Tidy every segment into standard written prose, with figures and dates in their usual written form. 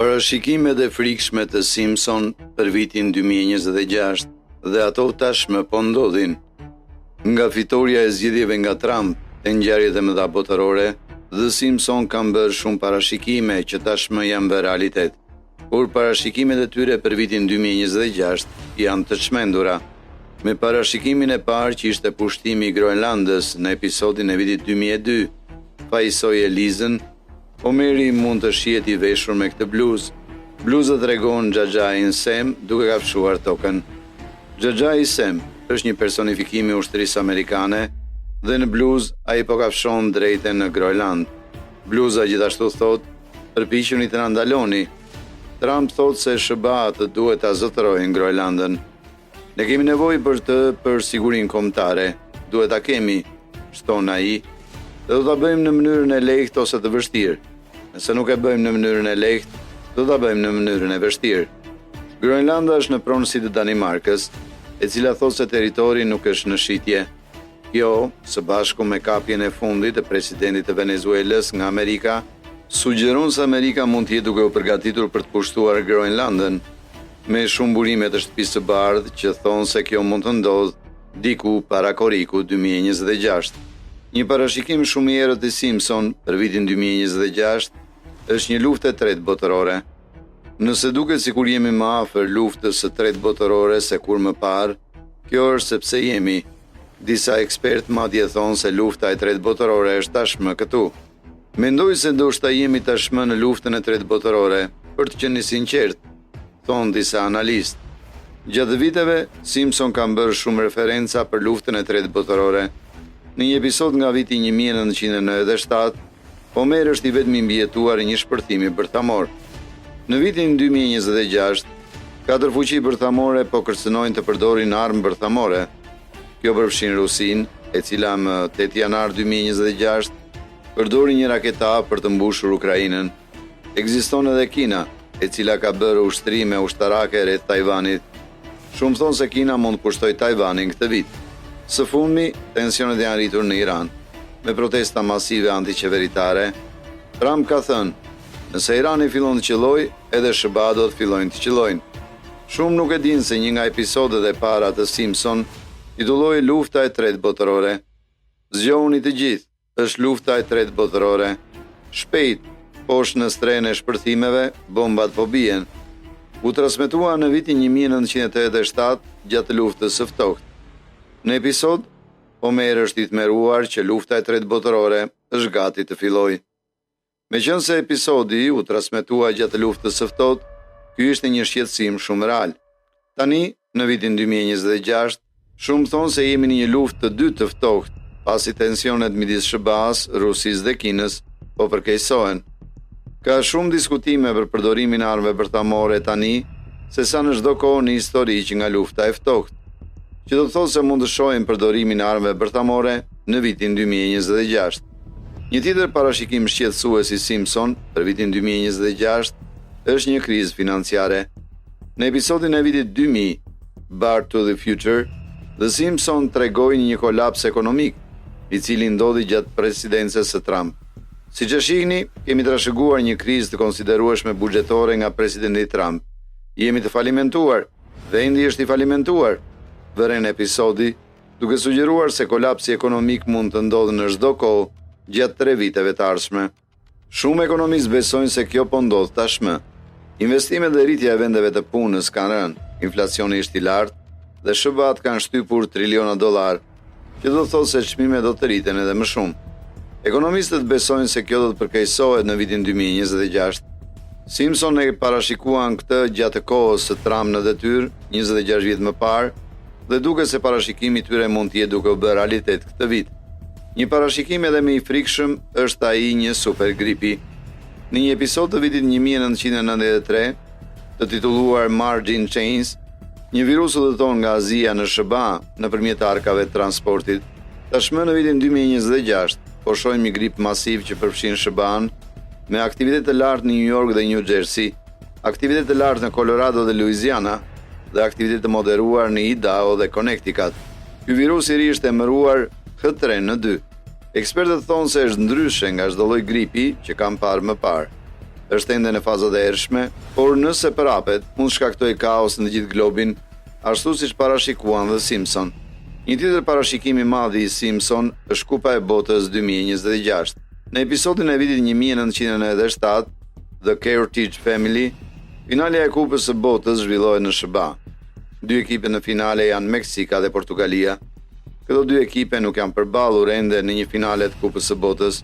Parashikimet e frikshme të Simpson për vitin 2026 dhe ato tashmë po ndodhin. Nga fitoria e zgjedhjeve nga Trump te ngjarjet e mëdha botërore, The Simpson kanë bërë shumë parashikime që tashmë janë bërë realitet. Por parashikimet e tyre për vitin 2026 janë të çmendura. Me parashikimin e parë që ishte pushtimi i Groenlandës në episodin e vitit 2002, pajisoi Elizën, Homeri mund të shihet i veshur me këtë bluzë. Bluza tregon Xhaxhain Sem duke kafshuar tokën. Xhaxhai Sem është një personifikim i ushtrisë amerikane dhe në bluzë ai po kafshon drejtën në Groenland. Bluza gjithashtu thotë: "Përpiquni të na ndaloni." Trump thotë se SBA duhet ta zotërojnë Groenlandën. Ne kemi nevojë për sigurinë kombëtare. Duhet ta kemi, shton ai. Do ta bëjmë në mënyrën e lehtë ose të vështirë. Nëse nuk e bëjmë në mënyrën e lehtë, do ta bëjmë në mënyrën e vështirë. Groenlanda është në pronësi të Danimarkës, e cila thotë se territori nuk është në shitje. Kjo, së bashku me kapjen e fundit të presidentit të Venezuelës nga Amerika, sugjeron se Amerika mund të jetë duke u përgatitur për të pushtuar Groenlandën, me shumë burime të shtëpisë së bardhë që thonë se kjo mund të ndodhë diku para korriku 2026. Një parashikim shumë i errët i Simpson për vitin 2026 është një luftë e tretë botërore. Nëse duket sikur jemi më afër luftës së tretë botërore se kur më parë, kjo është sepse jemi. Disa ekspertë madje thonë se lufta e tretë botërore është tashmë këtu. Mendoj se ndoshta jemi tashmë në luftën e tretë botërore, për të qenë sinqert, thonë disa analistë. Gjatë viteve, Simpson kanë bërë shumë referenca për luftën e tretë botërore. Në një episod nga viti 1997, Homer është i vetmi mbijetuar i një shpërthimi bërthamor. Në vitin 2026, 4 fuqi bërthamore po kërcënojnë të përdorin armë bërthamore. Kjo përfshin Rusinë, e cila më 8 janar 2026 përdori një raketa për të mbushur Ukrainën. Ekziston edhe Kina, e cila ka bërë ushtrime ushtarake rreth Tajvanit. Shumë thonë se Kina mund të pushtojë Tajvanin këtë vit. Së fundmi, tensionet janë rritur në Iran, me protesta masive antiqeveritare. Trump ka thënë: "Nëse Irani fillon të qellojë, edhe SBA do të fillojnë të qellojnë." Shumë nuk e dinë se një nga episodet e para të Simpson titulloi Lufta e tretë botërore. Zgjohuni të gjithë, është lufta e tretë botërore. Shpejt, poshtë në stren e shpërthimeve, bombat po bien. U transmetua në vitin 1987 gjatë luftës së ftohtë. Në episod, Homer është i tmerruar që lufta e tretë botërore është gati të fillojë. Meqense episodi u transmetua gjatë luftës së ftohtë, ky ishte një shqetësim shumë real. Tani, në vitin 2026, shumë thonë se jemi në një luftë të dytë të ftohtë, pasi tensionet midis SBA-s, Rusisë dhe Kinës po përkeqësohen. Ka shumë diskutime për përdorimin e armëve bërthamore tani, se sa në çdo kohë në histori që nga lufta e ftohtë, që do të thotë se mund të shohim përdorimin e armëve bërthamore në vitin 2026. Një tjetër parashikim shqetësues i Simpson për vitin 2026 është një krizë financiare. Në episodin e vitit 2000, Back to the Future, The Simpson tregojnë një kolaps ekonomik, i cili ndodhi gjatë presidencës së Trump. Siç e shihni, kemi trashëguar një krizë të konsiderueshme buxhetore nga presidenti Trump. Jemi të falimentuar, vendi është i falimentuar. Vëren episodi, duke sugjeruar se kolapsi ekonomik mund të ndodhë në çdo kohë gjatë 3 viteve të ardhshme. Shumë ekonomistë besojnë se kjo po ndodh tashmë. Investimet dhe rritja e vendeve të punës kanë rënë, inflacioni është i lartë dhe SBA-t kanë shtypur triliona dollar, që do të thotë se çmimet do të rriten edhe më shumë. Ekonomistët besojnë se kjo do të përkeqësohet në vitin 2026. Simpson e parashikuan këtë gjatë kohës së Trump në detyrë 26 vjet më parë, dhe duke se parashikimi i tyre mund të jetë duke u bërë realitet këtë vit. Një parashikim edhe më i frikshëm është ai një super gripi. Në një episod të vitit 1993, të titulluar Margin Chains, një virus udhëton nga Azia në SBA nëpërmjet arkave të transportit. Tashmë në vitin 2026, po shohim një grip masiv që përfshin SBA-n, me aktivitet të lartë në New York dhe New Jersey, aktivitet të lartë në Colorado dhe Louisiana, dhe aktivitet të moderuar në Idaho dhe Connecticut. Ky virus i ri është emëruar H3N2. Ekspertët thonë se është ndryshe nga çdo lloj gripi që kanë parë më parë. është ende në fazat e ershme, por nëse përhapet, mund shkaktoj kaos në gjithë globin, ashtu siç parashikuan The Simpson. Një tjetër parashikim i madh i Simpson është Kupa e Botës 2026. Në episodin e vitit 1997, The Carthage Family, finalja e Kupës së Botës zhvillohet në SBA. Dy ekipe në finale janë Meksika dhe Portugalia. Këto dy ekipe nuk janë përballur ende në një finale të Kupës së Botës.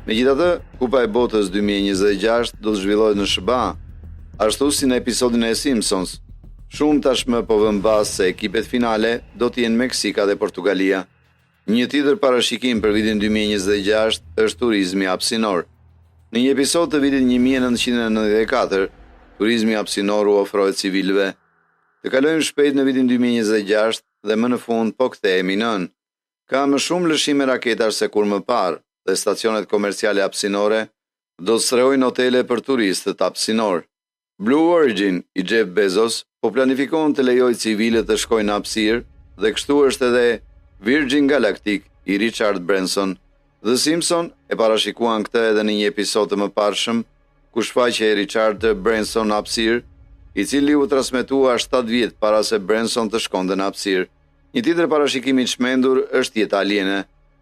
Megjithatë, Kupa e Botës 2026 do të zhvillohet në SBA, ashtu si në episodin e Simpsons. Shumë tashmë po vën bazë se ekipet finale do të jenë Meksika dhe Portugalia. Një tjetër parashikim për vitin 2026 është turizmi hapësinor. Në një episod të vitit 1994, turizmi hapësinor u ofrohet civilëve. Të kalojmë shpejt në vitin 2026 dhe më në fund po kthehemi nën. Ka më shumë lëshime raketash se kur më parë dhe stacionet komerciale hapësinore do të strehojnë hotele për turistët hapësinor. Blue Origin i Jeff Bezos po planifikon të lejoj civilët të shkojnë në hapësirë dhe kështu është edhe Virgin Galactic i Richard Branson. The Simpson e parashikuan këtë edhe në një episod të mëparshëm ku shfaqej Richard Branson në hapësirë, i cili u transmetua 7 vjet para se Branson të shkonte në hapësirë. Një tjetër parashikim i çmendur është jeta aliene.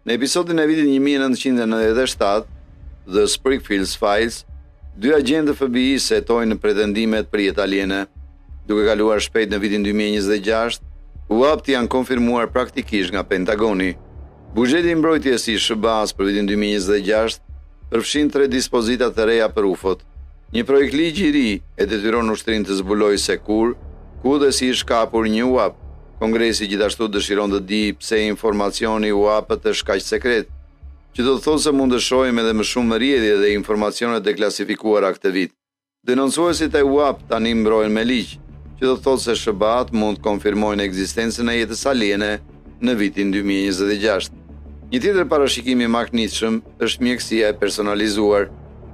Në episodin e vitit 1997, The Springfield Files, dy agentë FBI se hetojnë në pretendimet për jetë aliene. Duke kaluar shpejt në vitin 2026, UAPT janë konfirmuar praktikisht nga Pentagoni. Buxheti i mbrojtjes i SBA-s për vitin 2026 përfshin 3 dispozita të reja për UFO-t. Një projekt ligji i ri e detyron ushtrinë të zbulojë se kur, ku dhe si është kapur një UAP. Kongresi gjithashtu dëshiron të di pse informacioni UAP-t është kaq sekret, që do të thotë se mund të shohim edhe më shumë rrjedhje dhe informacione deklasifikuara këtë vit. Denoncuesit e UAP tani mbrojnë me ligj, që do të thotë se SBA-t mund të konfirmojnë ekzistencën e jetës aliene në vitin 2026. Një tjetër parashikim i magnitshëm është mjekësia e personalizuar.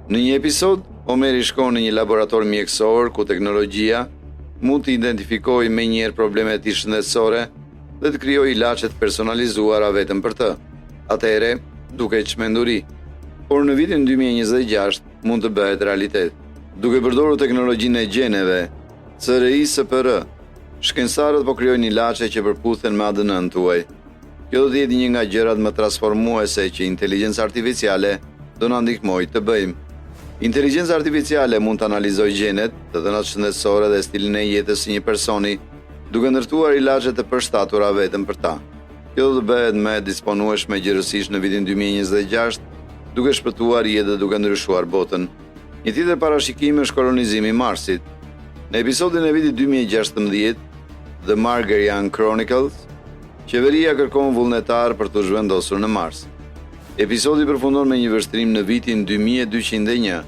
Në një episod, Homeri shkon në një laborator mjekësor ku teknologjia mund të identifikojë menjëherë problemet shëndetësore dhe të krijojë ilaçe të personalizuara vetëm për të. Atëherë, duke çmenduri, por në vitin 2026 mund të bëhet realitet. Duke përdorur teknologjinë e gjeneve, CRISPR, shkencëtarët po krijojnë ilaçe që përputhen me ADN-n tuaj. Kjo do të jetë një nga gjërat më transformuese që inteligjenca artificiale do na ndihmojë të bëjmë. Inteligjenca artificiale mund të analizojë gjenet, të dhënat shëndetësore dhe stilin e jetës së një personi, duke ndërtuar ilaçe të përshtatura vetëm për ta. Kjo do të bëhet më e disponueshme gjërësisht në vitin 2026, duke shpëtuar jetë dhe duke ndryshuar botën. Një tjetër parashikim është kolonizimi i Marsit. Në episodin e vitit 2016, The Margerian Chronicles, qeveria kërkon vullnetar për të zhvendosur në Mars. Episodi përfundon me një vështrim në vitin 2201,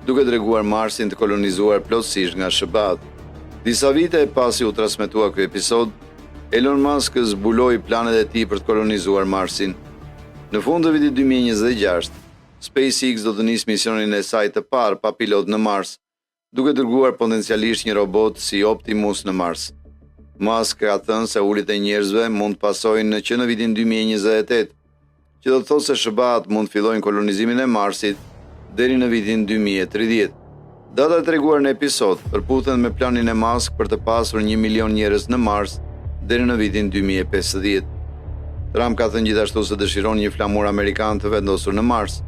duke treguar Marsin të kolonizuar plotësisht nga SBA. Disa vite pasi u transmetua ky episod, Elon Musk zbuloi planet e tij për të kolonizuar Marsin. Në fund të vitit 2026, SpaceX do të nisë misionin e saj të parë pa pilot në Mars, duke dërguar potencialisht një robot si Optimus në Mars. Musk ka thënë se ulit e njerëzve mund të pasojnë që në vitin 2028, që do të thotë se SBA-t mund të fillojnë kolonizimin e Marsit deri në vitin 2030. Data e treguar në episod përputhen me planin e Musk për të pasur 1 milion njerëz në Mars deri në vitin 2050. Trump ka thënë gjithashtu se dëshiron një flamur amerikan të vendosur në Mars.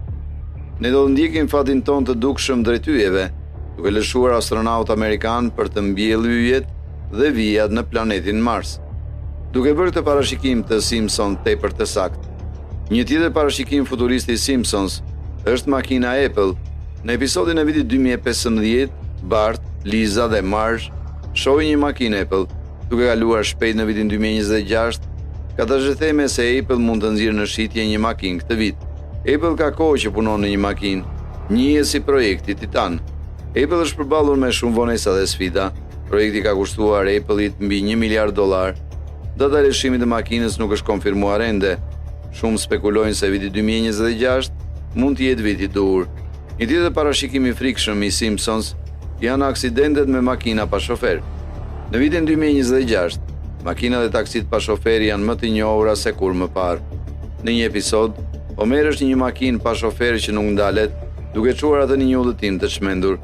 Ne do të ndjekim fatin ton të dukshëm drejt yjeve, duke lëshuar astronaut amerikan për të mbjellë yjet dhe vijat në planetin Mars. Duke bërë këtë parashikim të Simpson tepër të saktë. Një tjetër parashikim futurist i Simpsons është makina Apple. Në episodin e vitit 2015, Bart, Lisa dhe Marge shohin një makinë Apple. Duke kaluar shpejt në vitin 2026, ka të zhetheme se Apple mund të nxjerrë në shitje një makinë këtë vit. Apple ka kohë që punon në një makinë, njihet si projekti Titan. Apple është përballur me shumë vonesa dhe sfida. Projekti ka kushtuar Apple-it mbi $1 miliard. Data e lëshimit të makinës nuk është konfirmuar ende. Shumë spekulojnë se viti 2026 mund të jetë viti i dur. Një tjetër parashikim i frikshëm i Simpsons janë aksidentet me makina pa shofer. Në vitin 2026, makinat e taksit pa shoferi janë më të njohura se kur më parë. Në një episod, Homer është një makinë pa shofer që nuk ndalet duke çuar atë në një udhëtim të çmendur.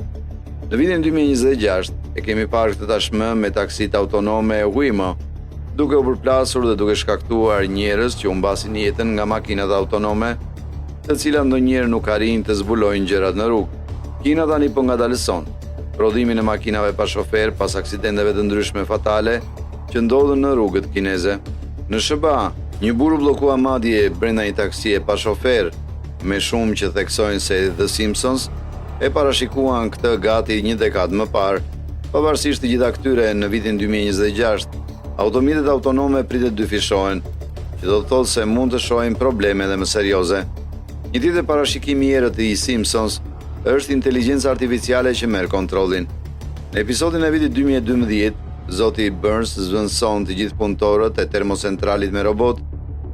Në vitin 2026 e kemi parë këtë tashmë me taksit autonome Waymo, duke u përplasur dhe duke shkaktuar njerëz që humbasin jetën nga makinat autonome, të cilat ndonjëherë nuk arrin të zbulojnë gjërat në rrugë. Kina tani po ngadalëson prodhimin e makinave pa shofer pas aksidenteve të ndryshme fatale që ndodhen në rrugët kineze. Në SBA, një burr bllokua madje brenda një taksie pa shofer, me shumë që theksojnë se The Simpsons e parashikuan këtë gati një dekadë më parë. Pavarësisht të gjitha këtyre, në vitin 2026, automjetet autonome pritet dyfishohen, që do të thotë se mund të shohin probleme dhe më serioze. Një tjetër parashikim i errët i Simpsons është inteligjenca artificiale që merr kontrollin. Në episodin e vitit 2012, zoti Burns zvendëson të gjithë punëtorët e termocentralit me robot,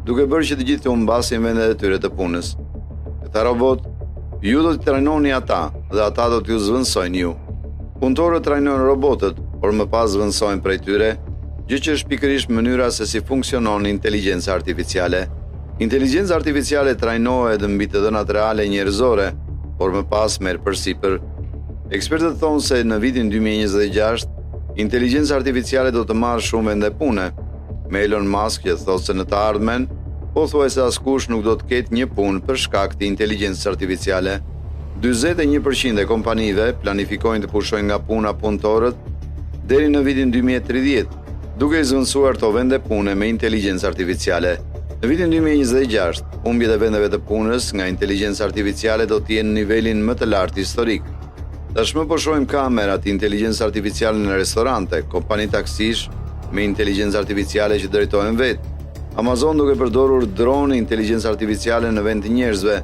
duke bërë që të gjithë të humbasin vendet e tyre të punës. Këta robot, ju do të trajnoni ata dhe ata do t'ju zvendësojnë ju. Punëtorët trajnojnë robotët, por më pas zvendësojnë prej tyre, gjë që është pikërisht mënyra se si funksionon inteligjenca artificiale. Inteligjenca artificiale trajnohet mbi të dhënat reale njerëzore, por më pas merr përsipër. Ekspertët thonë se në vitin 2026 inteligjenca artificiale do të marrë shumë vende pune. Me Elon Musk që thotë se në të ardhmen pothuajse askush nuk do të ketë një punë për shkak të inteligjencës artificiale. 41% e kompanive planifikojnë të pushojnë nga puna punëtorët deri në vitin 2030, duke i zvendësuar to vende pune me inteligjencë artificiale. Në vitin 2026, humbjet e vendeve të punës nga inteligjenca artificiale do të jenë në nivelin më të lartë historik. Tashmë po shohim kamerat inteligjencë artificiale në restorante, kompani taksish me inteligjencë artificiale që drejtohen vetë, Amazon duke përdorur drone inteligjencë artificiale në vend të njerëzve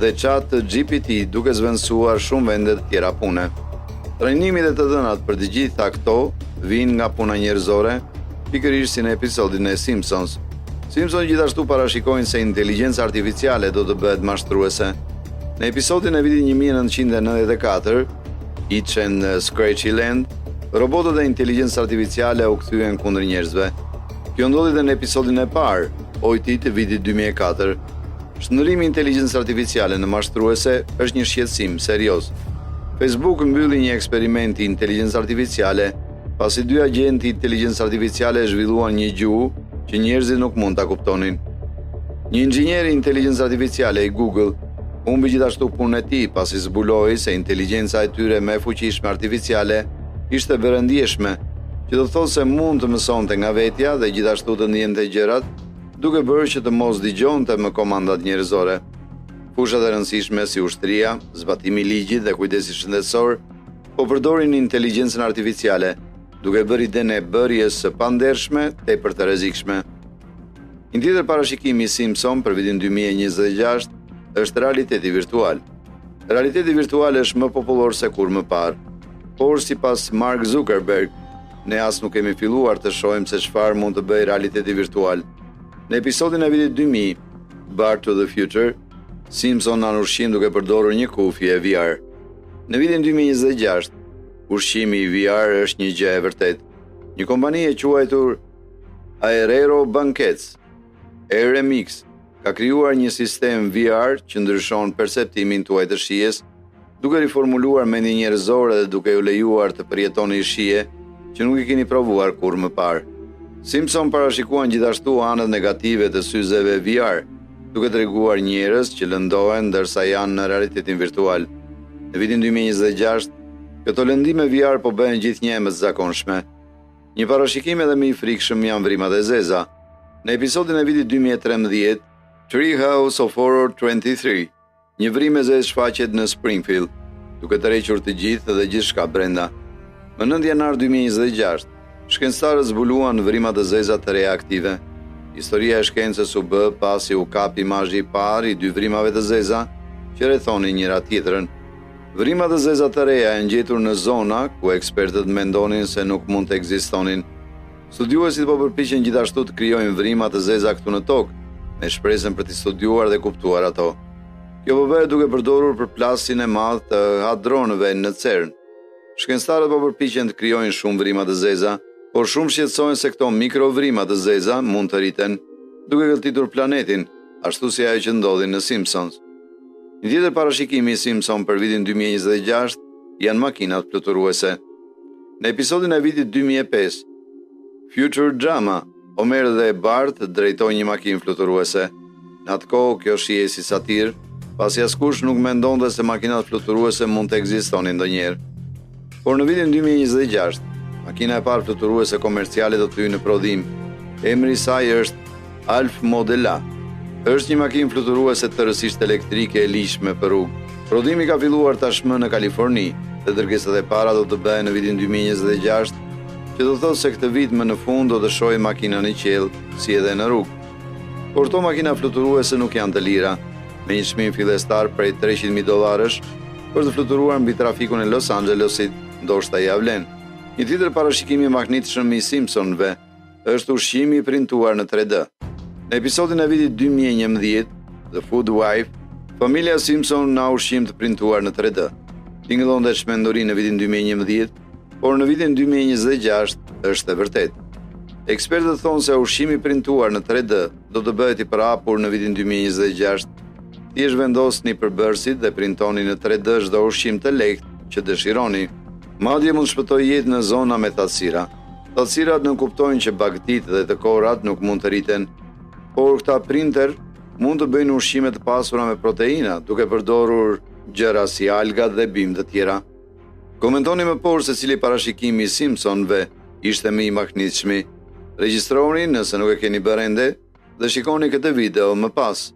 dhe ChatGPT duke zvendësuar shumë vende të tjera pune. Trajnimi dhe të dhënat për të gjitha këto vijnë nga puna njerëzore, pikërisht si në episodin e Simpsons. Simpsons gjithashtu parashikojnë se inteligjenca artificiale do të bëhet mashtruese. Në episodin e vitit 1994, Itch and Scratchy Land, robotët e inteligjencës artificiale u kthyen kundër njerëzve. Kjo ndodhi edhe në episodin e parë, Ojti të vitit 2004. Shndërrimi i inteligjencës artificiale në mashtruese është një shqetësim serioz. Facebook mbylli një eksperiment i inteligjencës artificiale, pasi 2 agentë inteligjencë artificiale zhvilluan një gjuhë që njerëzit nuk mund ta kuptonin. Një inxhinier i inteligjencës artificiale i Google humbi gjithashtu punën e tij pasi zbuloi se inteligjenca e tyre më e fuqishme artificiale ishte verëndijshme, që do të thotë se mund të mësonte nga vetja dhe gjithashtu të ndjente gjërat, duke bërë që të mos dëgjonte më komandat njerëzore. Fushat e rëndësishme si ushtria, zbatimi i ligjit dhe kujdesi shëndetësor po përdorin inteligjencën artificiale, duke bërë idenë e bërjes së pandershme tepër të rrezikshme. Një tjetër parashikim i Simpson për vitin 2026 është realiteti virtual. Realiteti virtual është më popullor se kur më parë, por sipas Mark Zuckerberg, ne as nuk kemi filluar të shohim se çfarë mund të bëjë realiteti virtual. Në episodin e vitit 2000, Back to the Future, Simpson në ushqim duke përdorur një kufje VR. Në vitin 2026, ushqimi i VR është një gjë e vërtet. Një kompani e quajtur Aero Banquets, RMX, ka krijuar një sistem VR që ndryshon perceptimin tuaj të shijes, duke riformuluar mendjen njerëzore dhe duke ju lejuar të përjetoni shije që nuk i keni provuar kur më parë. Simpson parashikuan gjithashtu anët negative të syzeve VR, duke treguar njerëz që lëndohen ndërsa janë në realitetin virtual. Në vitin 2026, këto lëndime VR po bëhen gjithnjë më të zakonshme. Një parashikim edhe më i frikshëm janë vrimat e zeza. Në episodin e vitit 2013, Treehouse of Horror 23, një vrim e zezë shfaqet në Springfield, duke tërhequr të gjithë dhe gjithçka brenda. Më 9 janar 2026, shkencëtarët zbuluan vrimat e zeza të reja aktive. Historia e shkencës u bë pasi u kap imazhi i parë i 2 vrimave të zeza që rrethonin njëra tjetrën. Vrimat e zeza të reja janë gjetur në zona ku ekspertët mendonin se nuk mund të ekzistonin. Studiuesit po përpiqen gjithashtu të krijojnë vrima të zeza këtu në tokë, me shpresën për të studiuar dhe kuptuar ato. Kjo po bëhet duke përdorur përplasjen e madh të hadronëve në CERN. Shkencëtarët po përpiqen të krijojnë shumë vrima të zeza, por shumë shqetësohen se këto mikrovrima të zeza mund të rriten duke gëlltitur planetin, ashtu si ajo që ndodhi në Simpsons. Një tjetër parashikim i Simpson për vitin 2026 janë makinat fluturuese. Në episodin e vitit 2005, Future Drama, Homer dhe Bart drejtojnë një makinë fluturuese. Në atë kohë kjo shihej si satir, pasi askush nuk mendonte se makinat fluturuese mund të ekzistonin ndonjëherë. Por në vitin 2026, makina e parë fluturuese komerciale do të hyjë në prodhim. Emri i saj është Alf Model A. Është një makinë fluturuese tërësisht elektrike e lishme për rrugë. Prodhimi ka filluar tashmë në Kaliforni dhe dërgesat e para do të bëhen në vitin 2026, që do thotë se këtë vit më në fund do të shohim makinën në qiell si edhe në rrugë. Por këto makina fluturuese nuk janë të lira, me një çmim fillestar prej $300,000 për të fluturuar mbi trafikun e Los Angelesit, ndoshta ia vlen. Një tjetër parashikim i magnitshëm i Simpsonëve është ushqimi i printuar në 3D. Në episodin e vitit 2011, The Food Wife, familja Simpson na ushqim të printuar në 3D. Tingëllonte çmenduri në vitin 2011, por në vitin 2026 është e vërtetë. Ekspertët thonë se ushqimi printuar në 3D do të bëhet i përhapur në vitin 2026. Thjesht vendosni përbërësit dhe printoni në 3D çdo ushqim të lehtë që dëshironi. Madje mund shpëtoj jetë në zona me thatësira. Thatësirat nuk kuptojnë që bagëtitë dhe të korrat nuk mund të rriten, por këta printer mund të bëjnë ushqime të pasura me proteina, duke përdorur gjëra si algat dhe bimë të tjera. Komentoni më poshtë se cili parashikim i Simpsonëve ishte më i magnitshëm. Regjistroni nëse nuk e keni bërë ende dhe shikoni këtë video më pas.